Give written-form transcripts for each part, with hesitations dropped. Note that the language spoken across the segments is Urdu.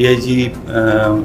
DIG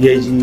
DIG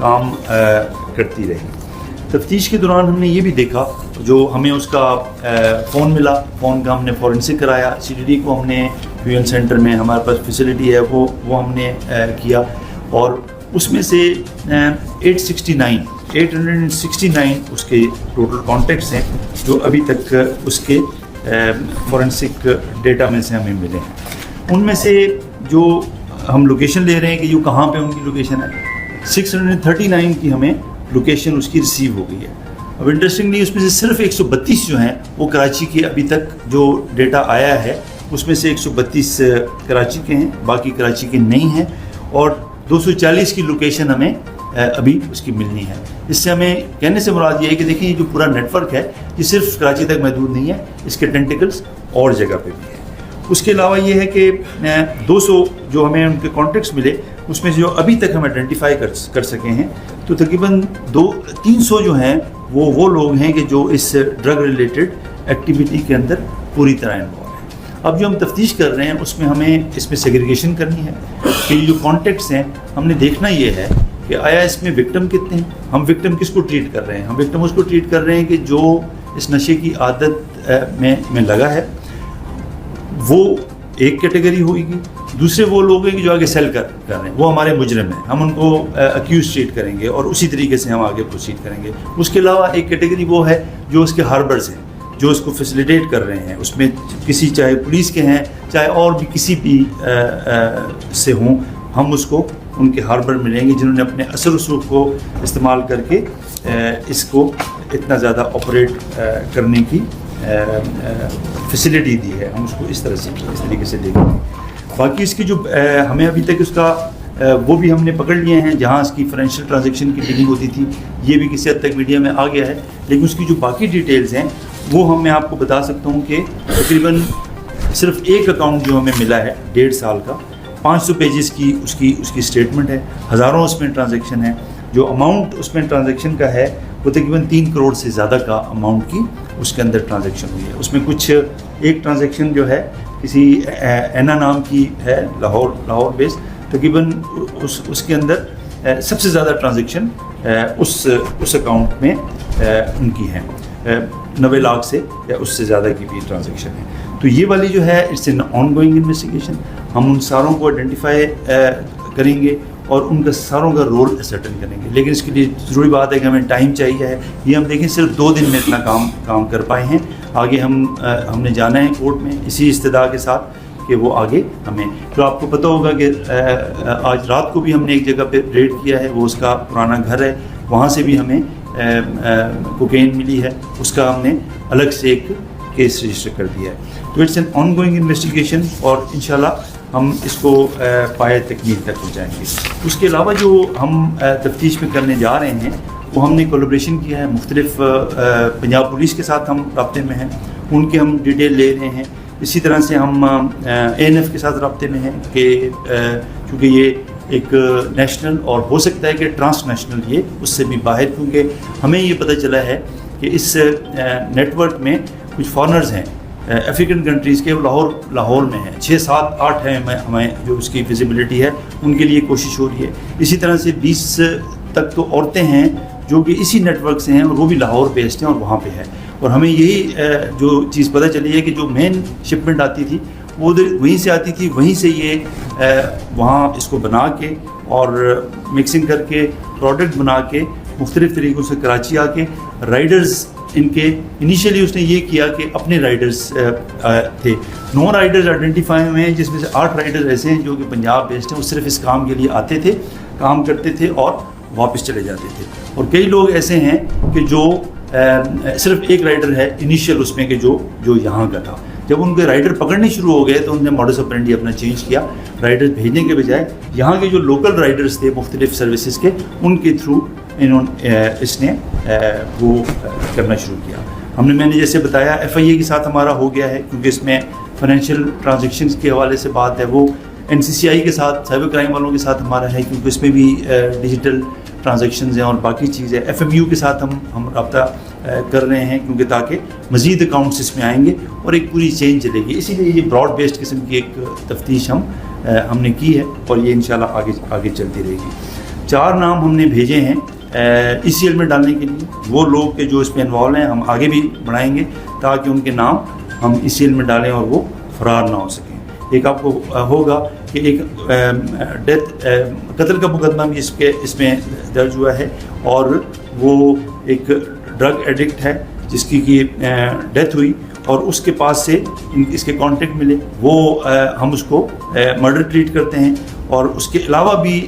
کام کرتی رہی۔ تفتیش کے دوران ہم نے یہ بھی دیکھا، جو ہمیں اس کا فون ملا، فون کا ہم نے فورنسک کرایا، CTD کو ہم نے UN سینٹر میں ہمارے پاس فیسلٹی ہے وہ ہم نے کیا، اور اس میں سے 869 اس کے ٹوٹل کانٹیکٹس ہیں جو ابھی تک اس کے فورنسک ڈیٹا میں سے ہمیں ملے ہیں۔ ان میں سے جو ہم لوکیشن لے رہے ہیں کہ جو کہاں پہ ان کی لوکیشن ہے، 639 کی ہمیں لوکیشن اس کی ریسیو ہو گئی ہے۔ اب انٹرسٹنگلی اس میں سے صرف 132 جو ہیں وہ کراچی کے ابھی تک جو ڈیٹا آیا ہے اس میں سے 132 کراچی کے ہیں، باقی کراچی کے نہیں ہیں، اور 240 کی لوکیشن ہمیں ابھی اس کی ملنی ہے۔ اس سے ہمیں کہنے سے مراد یہ ہے کہ دیکھیں یہ جو پورا نیٹ ورک ہے یہ صرف کراچی تک محدود نہیں ہے، اس کے ٹینٹیکلز اور جگہ پہ بھی ہیں۔ اس کے علاوہ یہ ہے کہ 200 جو ہمیں ان کے کانٹیکٹس ملے اس میں سے جو ابھی تک ہم آئیڈینٹیفائی کر سکے ہیں تو تقریباً 300 جو ہیں وہ لوگ ہیں کہ جو اس ڈرگ ریلیٹڈ ایکٹیویٹی کے اندر پوری طرح انوالو ہیں۔ اب جو ہم تفتیش کر رہے ہیں اس میں ہمیں اس میں سیگریگیشن کرنی ہے کہ یہ جو کانٹیکٹس ہیں ہم نے دیکھنا یہ ہے کہ آیا اس میں وکٹم کتنے ہیں، ہم وکٹم کس کو ٹریٹ کر رہے ہیں، ہم وکٹم اس کو ٹریٹ کر رہے ہیں کہ جو اس نشے کی عادت میں لگا ہے، وہ ایک کیٹیگری ہوئے گی۔ دوسرے وہ لوگ ہیں کہ جو آگے سیل کر رہے ہیں، وہ ہمارے مجرم ہیں، ہم ان کو اکیوز ٹریٹ کریں گے اور اسی طریقے سے ہم آگے پروسیڈ کریں گے۔ اس کے علاوہ ایک کیٹیگری وہ ہے جو اس کے ہاربرز ہیں، جو اس کو فیسیلیٹیٹ کر رہے ہیں، اس میں کسی چاہے پولیس کے ہیں چاہے اور بھی کسی بھی سے ہوں، ہم اس کو ان کے ہاربر ملیں گے جنہوں نے اپنے اثر رسوخ کو استعمال کر کے اس کو اتنا زیادہ آپریٹ کرنے کی فیسلٹی دی ہے، ہم اس کو اس طریقے سے دیکھیں گے۔ باقی اس کی جو ہمیں ابھی تک اس کا وہ بھی ہم نے پکڑ لیے ہیں جہاں اس کی فائنینشیل ٹرانزیکشن کی ڈیلنگ ہوتی تھی، یہ بھی کسی حد تک میڈیا میں آ گیا ہے، لیکن اس کی جو باقی ڈیٹیلز ہیں وہ میں آپ کو بتا سکتا ہوں کہ تقریباً صرف ایک اکاؤنٹ جو ہمیں ملا ہے 1.5 سال کا، 500 پیجز کی اس کی اسٹیٹمنٹ ہے، ہزاروں اس میں ٹرانزیکشن ہے، جو اماؤنٹ اس میں ٹرانزیکشن کا ہے وہ تقریباً 3 کروڑ سے زیادہ کا اماؤنٹ کی اس کے اندر ٹرانزیکشن ہوئی ہے۔ اس میں کچھ ایک ٹرانزیکشن جو ہے کسی اینا نام کی ہے لاہور بیس، تقریباً اس کے اندر سب سے زیادہ ٹرانزیکشن اس اکاؤنٹ میں ان کی ہیں، 90 لاکھ سے یا اس سے زیادہ کی بھی ٹرانزیکشن ہے۔ تو یہ والی جو ہے it's an ongoing investigation, ہم ان ساروں کو آئیڈینٹیفائی کریں گے اور ان کا ساروں کا رول اسرٹن کریں گے، لیکن اس کے لیے ضروری بات ہے کہ ہمیں ٹائم چاہیے ہے۔ یہ ہم دیکھیں صرف 2 دن میں اتنا کام کر پائے ہیں، آگے ہم نے جانا ہے کورٹ میں اسی استدعا کے ساتھ کہ وہ آگے ہمیں، تو آپ کو پتہ ہوگا کہ آج رات کو بھی ہم نے ایک جگہ پہ ریڈ کیا ہے، وہ اس کا پرانا گھر ہے، وہاں سے بھی ہمیں کوکین ملی ہے، اس کا ہم نے الگ سے ایک کیس رجسٹر کر دیا ہے۔ تو it's an ongoing investigation اور انشاءاللہ ہم اس کو پائے تکمیل تک پہنچائیں گے۔ اس کے علاوہ جو ہم تفتیش میں کرنے جا رہے ہیں وہ ہم نے کولیبریشن کیا ہے، مختلف پنجاب پولیس کے ساتھ ہم رابطے میں ہیں، ان کے ہم ڈیٹیل لے رہے ہیں، اسی طرح سے ہم ANF کے ساتھ رابطے میں ہیں کہ چونکہ یہ ایک نیشنل اور ہو سکتا ہے کہ ٹرانس نیشنل یہ اس سے بھی باہر، کیونکہ ہمیں یہ پتہ چلا ہے کہ اس نیٹ ورک میں کچھ فارنرز ہیں افریقن کنٹریز کے، لاہور میں ہیں، 6 7 8 ہیں ہمیں جو اس کی ویزیبلٹی ہے، ان کے لیے کوشش ہو رہی ہے۔ اسی طرح سے 20 تک تو عورتیں ہیں جو کہ اسی نیٹ ورک سے ہیں اور وہ بھی لاہور بیسڈ ہیں اور وہاں پہ ہے، اور ہمیں یہی جو چیز پتہ چلی ہے کہ جو مین شپمنٹ آتی تھی وہ وہیں سے آتی تھی، وہیں سے یہ وہاں اس کو بنا کے اور مکسنگ کر کے پروڈکٹ بنا کے مختلف طریقوں سے کراچی آ کے رائڈرز ان کے انیشیلی اس نے یہ کیا کہ اپنے رائڈرز تھے، 9 رائڈرز آئیڈینٹیفائی ہوئے ہیں جس میں سے 8 رائڈرز ایسے ہیں جو کہ پنجاب بیسڈ ہیں، وہ صرف اس کام کے لیے آتے تھے، کام کرتے تھے اور واپس چلے جاتے تھے، اور کئی لوگ ایسے ہیں کہ جو صرف ایک رائڈر ہے انیشیل اس میں کہ جو یہاں کا تھا۔ جب ان کے رائڈر پکڑنے شروع ہو گئے تو انہوں نے ماڈس آپرینڈی اپنا چینج کیا، رائڈر بھیجنے کے بجائے یہاں کے جو لوکل رائڈرز تھے مختلف سروسز کے ان کے تھرو اس نے وہ کرنا شروع کیا۔ میں نے جیسے بتایا FIA کے ساتھ ہمارا ہو گیا ہے کیونکہ اس میں فائنینشیل ٹرانزیکشنز کے حوالے سے بات ہے، وہ NCCI کے ساتھ سائبر کرائم والوں کے ساتھ ہمارا ہے کیونکہ اس میں بھی ڈیجیٹل ٹرانزیکشنز ہیں اور باقی چیز ہے۔ FMU کے ساتھ ہم رابطہ کر رہے ہیں کیونکہ تاکہ مزید اکاؤنٹس اس میں آئیں گے اور ایک پوری چین چلے گی، اسی لیے یہ براڈ بیسڈ قسم کی ایک تفتیش ہم نے کی ہے اور یہ انشاءاللہ آگے چلتی رہے گی۔ 4 نام ہم نے بھیجے ہیں ECL میں ڈالنے کے لیے. وہ لوگ کہ جو اس میں انوالو ہیں ہم آگے بھی بڑھائیں گے تاکہ ان کے نام ہم ECL میں ڈالیں اور وہ فرار نہ ہو سکیں. ایک آپ کو ہوگا کہ ایک قتل کا مقدمہ بھی اس میں درج ہوا ہے اور وہ ایک ڈرگ ایڈکٹ ہے جس کی ڈیتھ ہوئی اور اس کے پاس سے اس کے کانٹیکٹ ملے. وہ ہم اس کو مرڈر ٹریٹ کرتے ہیں. اور اس کے علاوہ بھی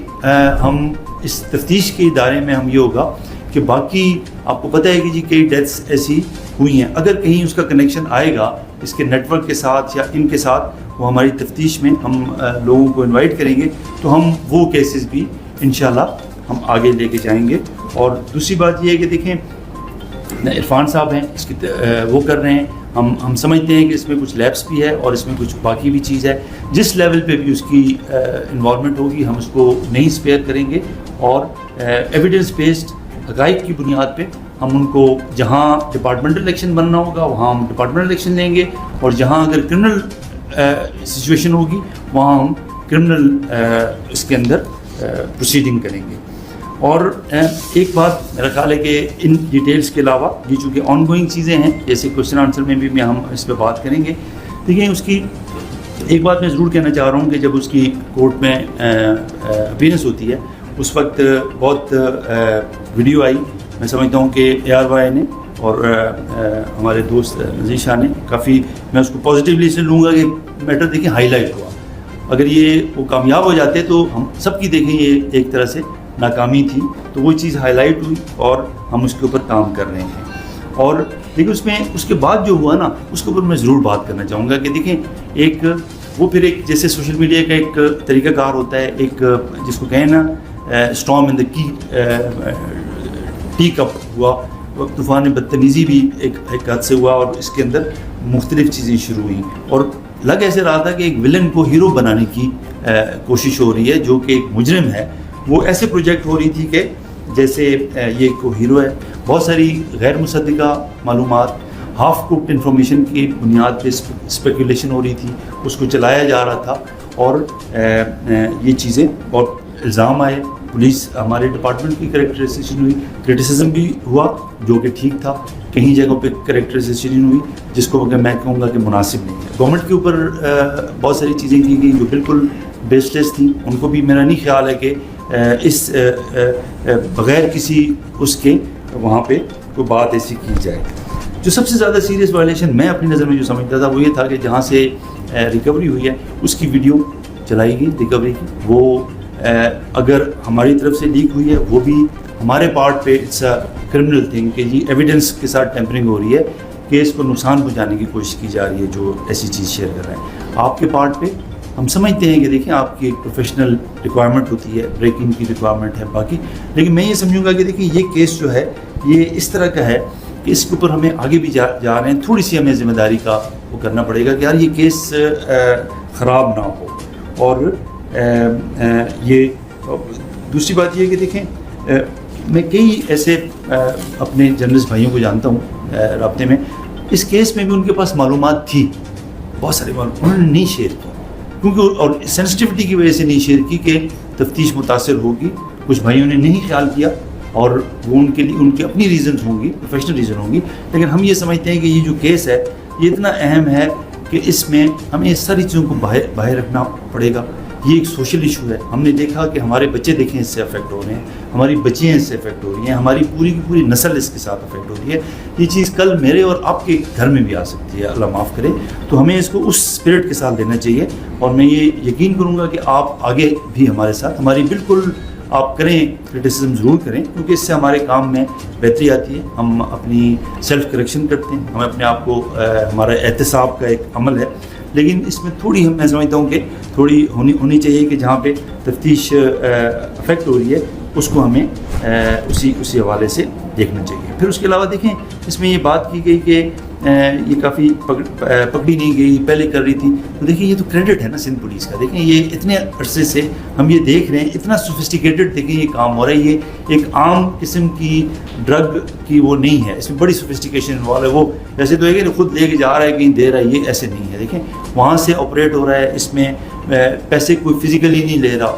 ہم اس تفتیش کے ادارے میں ہم یہ ہوگا کہ باقی آپ کو پتہ ہے کہ جی کئی ڈیتھس ایسی ہوئی ہیں, اگر کہیں اس کا کنیکشن آئے گا اس کے نیٹ ورک کے ساتھ یا ان کے ساتھ, وہ ہماری تفتیش میں ہم لوگوں کو انوائٹ کریں گے تو ہم وہ کیسز بھی انشاءاللہ ہم آگے لے کے جائیں گے. اور دوسری بات یہ ہے کہ دیکھیں عرفان صاحب ہیں اس کی وہ کر رہے ہیں, ہم سمجھتے ہیں کہ اس میں کچھ لیپس بھی ہے اور اس میں کچھ باقی بھی چیز ہے. جس لیول پہ بھی اس کی انوالومنٹ ہوگی ہم اس کو نہیں اسپیئر کریں گے اور ایویڈنس بیسڈ حقائق کی بنیاد پہ ہم ان کو جہاں ڈپارٹمنٹل ایکشن بننا ہوگا وہاں ہم ڈپارٹمنٹل ایکشن لیں گے اور جہاں اگر کرمنل سچویشن ہوگی وہاں ہم کرمنل اس کے اندر پروسیڈنگ کریں گے. اور ایک بات میرا خیال ہے کہ ان ڈیٹیلز کے علاوہ یہ چونکہ آن گوئنگ چیزیں ہیں جیسے کوشچن آنسر میں بھی ہم اس پہ بات کریں گے. دیکھیں اس کی ایک بات میں ضرور کہنا چاہ رہا ہوں کہ جب اس کی کورٹ میں اپیئرنس ہوتی ہے اس وقت بہت ویڈیو آئی. میں سمجھتا ہوں کہ ARY نے اور ہمارے دوست نذیر شاہ نے کافی, میں اس کو پازیٹیولی سے لوں گا کہ میٹر دیکھیں ہائی لائٹ ہوا. اگر یہ وہ کامیاب ہو جاتے تو ہم سب کی دیکھیں یہ ایک طرح سے ناکامی تھی, تو وہ چیز ہائی لائٹ ہوئی اور ہم اس کے اوپر کام کر رہے ہیں. اور دیکھیں اس میں اس کے بعد جو ہوا نا اس کے اوپر میں ضرور بات کرنا چاہوں گا کہ دیکھیں ایک وہ پھر ایک جیسے سوشل میڈیا کا ایک طریقہ کار ہوتا ہے, ایک جس کو کہیں نا storm in the T cup ہوا, طوفان بدتمیزی بھی ایک حد سے ہوا اور اس کے اندر مختلف چیزیں شروع ہوئیں اور لگ ایسے رہا تھا کہ ایک ولن کو ہیرو بنانے کی کوشش ہو رہی ہے جو کہ ایک مجرم ہے. وہ ایسے پروجیکٹ ہو رہی تھی کہ جیسے یہ کو ہیرو ہے. بہت ساری غیر مصدقہ معلومات, ہاف کوکڈ انفارمیشن کی بنیاد پہ اسپیکولیشن ہو رہی تھی, اس کو چلایا جا رہا تھا اور یہ چیزیں بہت الزام آئے. پولیس ہمارے ڈپارٹمنٹ کی کریکٹرائزیشن ہوئی, کرٹیسزم بھی ہوا جو کہ ٹھیک تھا, کہیں جگہوں پہ کریکٹرائزیشن ہوئی جس کو میں کہوں گا کہ مناسب نہیں ہے. گورنمنٹ کے اوپر بہت ساری چیزیں کی گئی جو بالکل بیس لیس تھیں, ان کو بھی میرا نہیں خیال ہے کہ اس بغیر کسی اس کے وہاں پہ کوئی بات ایسی کی جائے. جو سب سے زیادہ سیریس وائلیشن میں اپنی نظر میں جو سمجھتا تھا وہ یہ تھا کہ جہاں سے ریکوری ہوئی ہے اس کی ویڈیو چلائی گئی ریکوری کی, وہ اگر ہماری طرف سے لیک ہوئی ہے وہ بھی ہمارے پارٹ پہ اٹس اے کرمنل تھنگ کہ جی ایویڈنس کے ساتھ ٹیمپرنگ ہو رہی ہے, کیس کو نقصان پہنچانے کی کوشش کی جا رہی ہے جو ایسی چیز شیئر کر رہے ہیں. آپ کے پارٹ پہ ہم سمجھتے ہیں کہ دیکھیں آپ کی ایک پروفیشنل ریکوائرمنٹ ہوتی ہے, بریکنگ کی ریکوائرمنٹ ہے باقی, لیکن میں یہ سمجھوں گا کہ دیکھیں یہ کیس جو ہے یہ اس طرح کا ہے کہ اس کے اوپر ہمیں آگے بھی جا رہے ہیں, تھوڑی سی ہمیں ذمہ داری کا وہ کرنا پڑے گا کہ یار یہ کیس خراب نہ ہو. اور یہ دوسری بات یہ کہ دیکھیں میں کئی ایسے اپنے جرنلسٹ بھائیوں کو جانتا ہوں رابطے میں, اس کیس میں بھی ان کے پاس معلومات تھی, بہت ساری معلومات انہوں نے نہیں شیئر کی کیونکہ اور سینسٹیوٹی کی وجہ سے نہیں شیئر کی کہ تفتیش متاثر ہوگی. کچھ بھائیوں نے نہیں خیال کیا اور وہ ان کے لیے ان کی اپنی ریزنز ہوں گی, پروفیشنل ریزن ہوں گی, لیکن ہم یہ سمجھتے ہیں کہ یہ جو کیس ہے یہ اتنا اہم ہے کہ اس میں ہمیں اس ساری چیزوں کو باہر رکھنا پڑے گا. یہ ایک سوشل ایشو ہے. ہم نے دیکھا کہ ہمارے بچے دیکھیں اس سے افیکٹ ہو رہے ہیں, ہماری بچیاں اس سے افیکٹ ہو رہی ہیں, ہماری پوری کی پوری نسل اس کے ساتھ افیکٹ ہو رہی ہے. یہ چیز کل میرے اور آپ کے گھر میں بھی آ سکتی ہے, اللہ معاف کرے. تو ہمیں اس کو اس اسپرٹ کے ساتھ لینا چاہیے اور میں یہ یقین کروں گا کہ آپ آگے بھی ہمارے ساتھ ہماری بالکل آپ کریں, کرٹیسزم ضرور کریں کیونکہ اس سے ہمارے کام میں بہتری آتی ہے. ہم اپنی سیلف کریکشن کرتے ہیں, ہمیں اپنے آپ کو ہمارا احتساب کا ایک عمل ہے, لیکن اس میں تھوڑی میں سمجھتا ہوں کہ تھوڑی ہونی چاہیے کہ جہاں پہ تفتیش افیکٹ ہو رہی ہے اس کو ہمیں اسی حوالے سے دیکھنا چاہیے. پھر اس کے علاوہ دیکھیں اس میں یہ بات کی گئی کہ یہ کافی پکڑی نہیں گئی, پہلے کر رہی تھی. تو دیکھیں یہ تو کریڈٹ ہے نا سندھ پولیس کا. دیکھیں یہ اتنے عرصے سے ہم یہ دیکھ رہے ہیں, اتنا سوفسٹیکیٹڈ دیکھیں یہ کام ہو رہا ہے. یہ ایک عام قسم کی ڈرگ کی وہ نہیں ہے, اس میں بڑی سوفسٹیکیشن انوالو ہے. وہ جیسے تو ہے کہ خود لے کے جا رہا ہے کہیں دے رہا ہے, یہ ایسے نہیں ہے. دیکھیں وہاں سے آپریٹ ہو رہا ہے, اس میں پیسے کوئی فزیکلی نہیں لے رہا.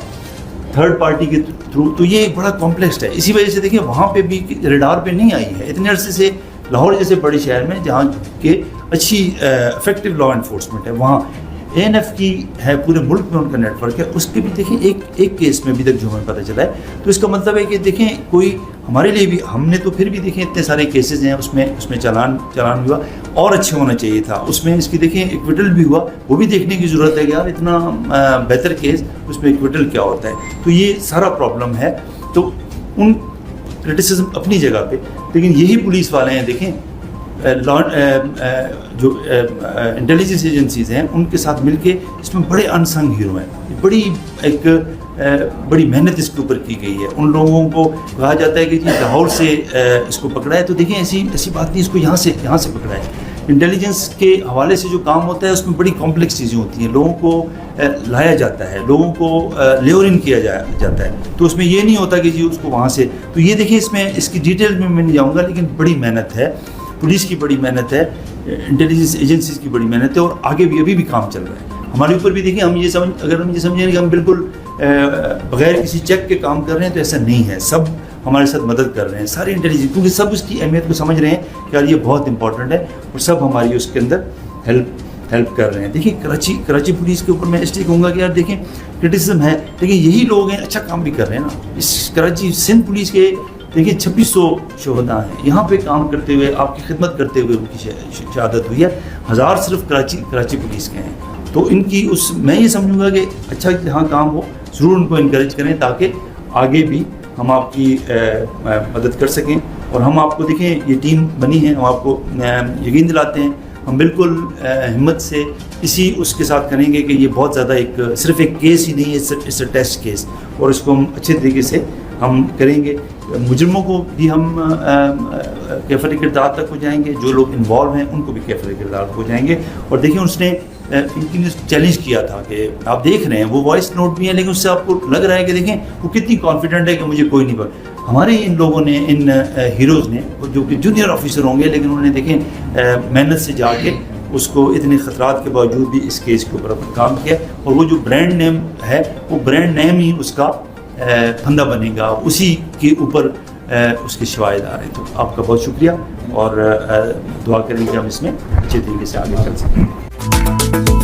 تھرڈ پارٹی کے تھرو، تو یہ ایک بڑا کمپلیکس ہے. اسی وجہ سے دیکھیں وہاں پہ بھی ریڈار پہ نہیں آئی ہے اتنے عرصے سے. لاہور جیسے بڑے شہر میں جہاں کہ اچھی افیکٹو لا انفورسمنٹ ہے، وہاں ANF کی ہے، پورے ملک میں ان کا نیٹ ورک ہے. اس کے بھی دیکھیں ایک کیس میں ابھی تک جو ہمیں پتہ چلا ہے، تو اس کا مطلب ہے کہ دیکھیں کوئی ہمارے لیے بھی، ہم نے تو پھر بھی دیکھیں اتنے سارے کیسز ہیں، اس میں چالان بھی ہوا اور اچھے ہونا چاہیے تھا. اس میں اس کی دیکھیں ایکویٹل بھی ہوا، وہ بھی دیکھنے کی ضرورت ہے کہ یار اتنا بہتر کیس اس میں ایکویٹل کیا ہوتا ہے. تو یہ سارا پرابلم ہے. تو ان کرٹیسزم اپنی جگہ پہ، لیکن یہی پولیس والے ہیں دیکھیں جو انٹیلیجنس ایجنسیز ہیں ان کے ساتھ مل کے اس میں بڑے انسنگ ہیرو ہیں. بڑی محنت اس کے اوپر کی گئی ہے. ان لوگوں کو کہا جاتا ہے کہ جی لاہور سے اس کو پکڑا ہے، تو دیکھیں ایسی بات نہیں، اس کو یہاں سے پکڑا ہے. انٹیلیجنس کے حوالے سے جو کام ہوتا ہے اس میں بڑی کمپلیکس چیزیں ہوتی ہیں. لوگوں کو لایا جاتا ہے، لوگوں کو لیور ان کیا جاتا ہے. تو اس میں یہ نہیں ہوتا کہ جی اس کو وہاں سے. تو یہ دیکھیں اس کی ڈیٹیل میں نہیں جاؤں گا، لیکن بڑی محنت ہے، پولیس کی بڑی محنت ہے، انٹیلیجنس ایجنسیز کی بڑی محنت ہے، اور آگے بھی ابھی بھی کام چل رہا ہے. ہمارے اوپر بھی دیکھیں اگر ہم یہ سمجھیں کہ ہم بالکل بغیر کسی چیک کے کام کر رہے ہیں، تو ایسا نہیں ہے. سب ہمارے ساتھ مدد کر رہے ہیں، سارے انٹیلیجنس، کیونکہ سب اس کی اہمیت کو سمجھ رہے ہیں کہ یار یہ بہت امپورٹنٹ ہے، اور سب ہماری اس کے اندر ہیلپ کر رہے ہیں. دیکھیں کراچی پولیس کے اوپر میں اس لیے کہوں گا کہ یار دیکھیں کرٹیسزم ہے، لیکن یہی لوگ ہیں اچھا کام بھی کر رہے ہیں نا. اس کراچی سندھ پولیس کے دیکھیں 2600 شہداء ہیں یہاں پہ کام کرتے ہوئے، آپ کی خدمت کرتے ہوئے ان کی شہادت ہوئی ہے. 1000 صرف کراچی پولیس کے ہیں. تو ان کی میں یہ سمجھوں گا کہ اچھا جہاں کام ہو ضرور ان کو انکریج کریں، تاکہ آگے بھی ہم آپ کی مدد کر سکیں. اور ہم آپ کو دیکھیں یہ ٹیم بنی ہے، ہم آپ کو یقین دلاتے ہیں، ہم بالکل ہمت سے اس کے ساتھ کریں گے کہ یہ بہت زیادہ صرف ایک کیس ہی نہیں ہے، اس اے ٹیسٹ کیس، اور اس کو ہم اچھے طریقے سے ہم کریں گے. مجرموں کو بھی ہم کیفر کردار تک ہو جائیں گے، جو لوگ انوالو ہیں ان کو بھی کیفر کردار ہو جائیں گے. اور دیکھیں اس نے چیلنج کیا تھا کہ آپ دیکھ رہے ہیں وہ وائس نوٹ بھی ہیں، لیکن اس سے آپ کو لگ رہا ہے کہ دیکھیں وہ کتنی کانفیڈنٹ ہے کہ مجھے کوئی نہیں پتا. ہمارے ان لوگوں نے، ان ہیروز نے، جو کہ جونیئر آفیسر ہوں گے، لیکن انہوں نے دیکھیں محنت سے جا کے اس کو اتنے خطرات کے باوجود بھی اس کیس کے اوپر کام کیا. اور وہ جو برانڈ نیم ہے، وہ برانڈ نیم ہی اس کا پھندا بنے گا، اسی کے اوپر اس کے شواہد آ رہے. تو آپ کا بہت شکریہ، اور دعا کریں کہ ہم اس میں اچھے طریقے سے آگے چل سکیں.